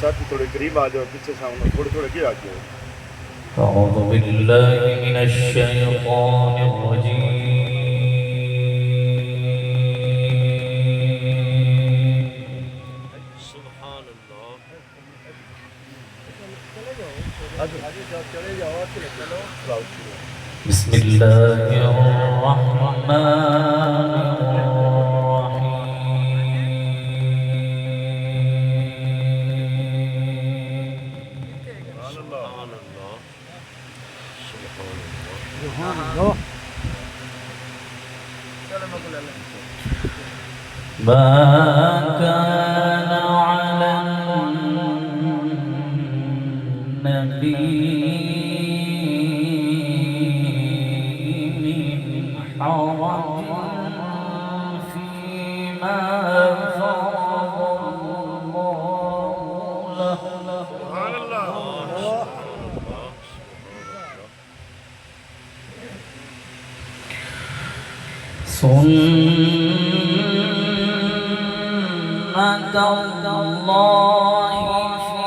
साथी थोड़े करीब आ जाओ, पीछे सामने थोड़े थोड़े के आ जाओ। أعوذ بالله من الشيطان الرجيم. सुभान अल्लाह। بسم الله الرحمن الرحيم. ما كان على النبي من حرج فيما فرض الله له. سبحان الله. سنة الله في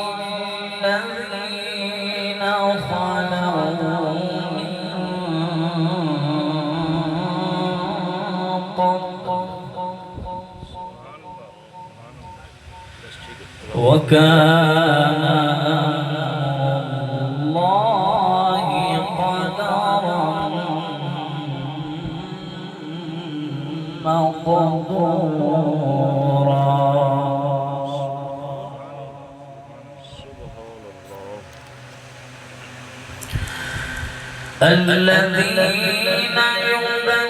الذين خلوا من قبل وكان الله قدرا مقدورا. الذين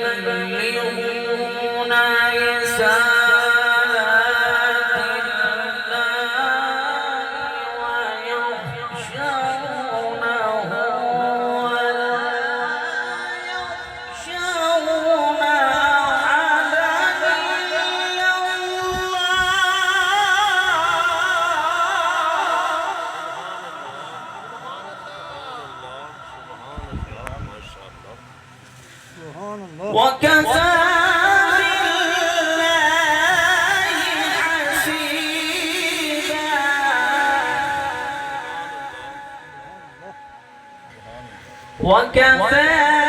يبلغون رسالات الله ويخشونه ولا يخشون أحدا إلا الله. وكفى بالله حسيبا. وكفى